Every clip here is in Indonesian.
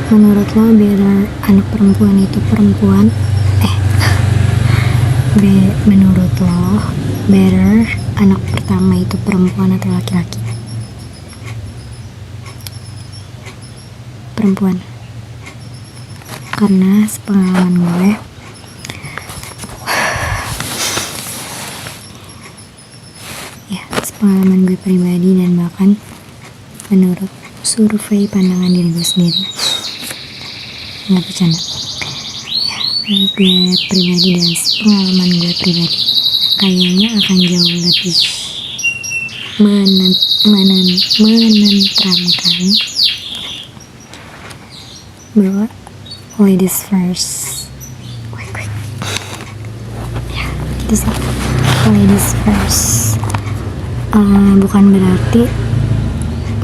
Menurut lo better anak perempuan itu perempuan? Menurut lo better anak pertama itu perempuan atau laki-laki? Perempuan. Karena sepengalaman gue, sepengalaman gue pribadi dan bahkan menurut survei pandangan diri gue sendiri, nggak bercanda, menurut gue pribadi dan pengalaman gue pribadi kayaknya akan jauh lebih menenteramkan bahwa ladies first. Gitu sih, ladies first. Bukan berarti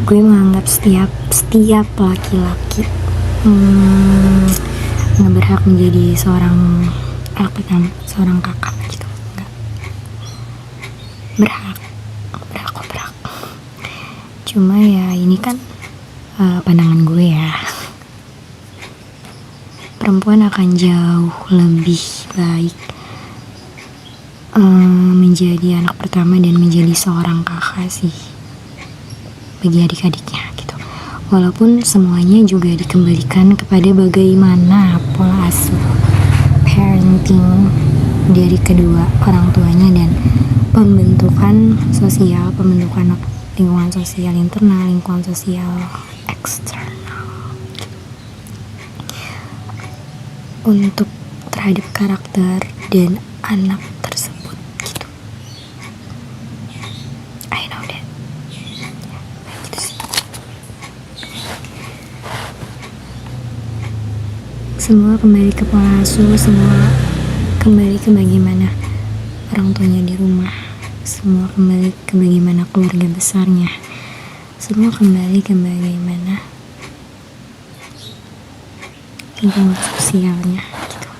gue menganggap setiap laki-laki nggak berhak menjadi seorang anak pertama, seorang kakak gitu. Enggak. Berhak. Cuma ya ini kan pandangan gue ya. Perempuan akan jauh lebih baik menjadi anak pertama dan menjadi seorang kakak sih bagi adik-adiknya gitu. Walaupun semuanya juga dikembalikan kepada bagaimana pola asuh parenting dari kedua orang tuanya dan pembentukan sosial, pembentukan lingkungan sosial internal, lingkungan sosial eksternal untuk terhadap karakter dan anak tersebut gitu. I know that. Gitu sih. Semua kembali ke pola asuh, semua kembali ke bagaimana orang tuanya di rumah, semua kembali ke bagaimana keluarga besarnya, semua kembali ke bagaimana lingkungan sosialnya gitu.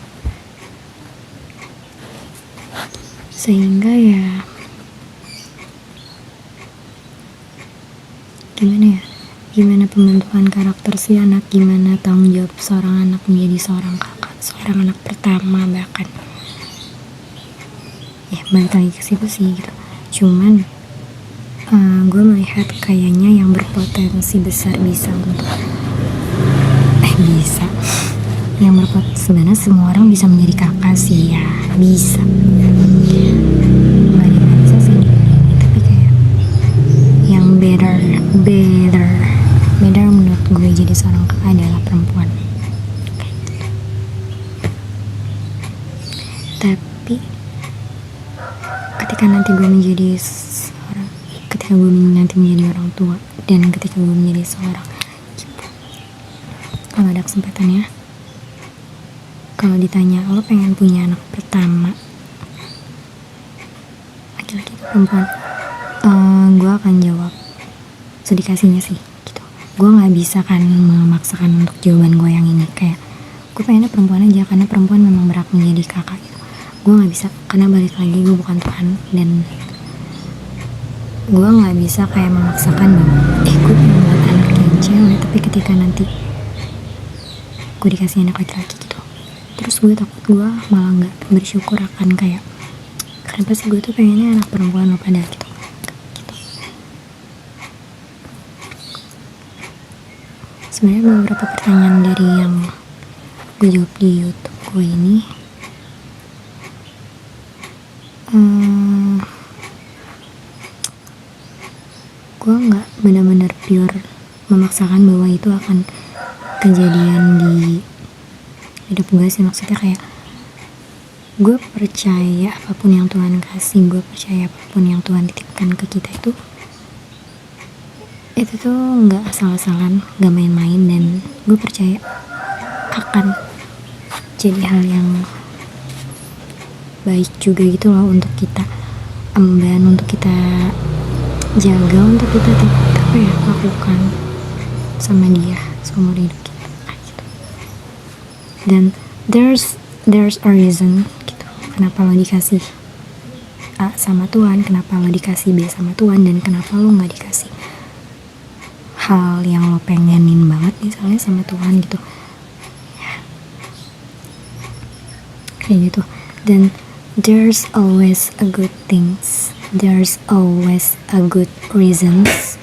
Sehingga ya gimana pembentukan karakter si anak, gimana tanggung jawab seorang anak menjadi seorang kakak, seorang anak pertama bahkan. Balik lagi ke situ sih gitu. Cuman gue melihat kayaknya yang berpotensi besar bisa yang berpotensi, sebenarnya semua orang bisa menjadi kakak sih ya, bisa sih, tapi kayak yang better menurut gue jadi seorang kakak adalah perempuan kayak gitu. Tapi ketika nanti gue menjadi orang tua dan ketika gue menjadi seorang ibu, kalau ada kesempatannya, kalau ditanya lo pengen punya anak pertama laki-laki atau perempuan, gue akan jawab sedikasinya sih gitu. Gue nggak bisa kan memaksakan untuk jawaban gue yang ini, kayak gue pengennya perempuan aja karena perempuan memang berhak menjadi kakak gitu. Gue nggak bisa, karena balik lagi gue bukan Tuhan dan gue nggak bisa kayak memaksakan bahwa gue pengen buat anak yang cewek, tapi ketika nanti gue dikasih anak laki-laki gitu, terus gue takut gue malah nggak bersyukur akan kayak kenapa sih gue tuh pengennya anak perempuan lo pada gitu. Sebenarnya beberapa pertanyaan dari yang gue jawab di YouTube gue ini gue nggak benar-benar pure memaksakan bahwa itu akan kejadian di hidup gue sih. Maksudnya kayak gue percaya apapun yang Tuhan kasih, gue percaya apapun yang Tuhan titipkan ke kita itu tuh nggak asal-asalan, nggak main-main, dan gue percaya akan jadi hal yang baik juga gitu loh untuk kita emban, untuk kita jaga, untuk kita lakukan sama dia seumur hidup kita gitu. Dan there's a reason gitu kenapa lo dikasih A sama Tuhan, kenapa lo dikasih B sama Tuhan, dan kenapa lo nggak dikasih hal yang lo pengenin banget misalnya sama Tuhan gitu, kayak gitu. Dan there's always a good things, there's always a good reasons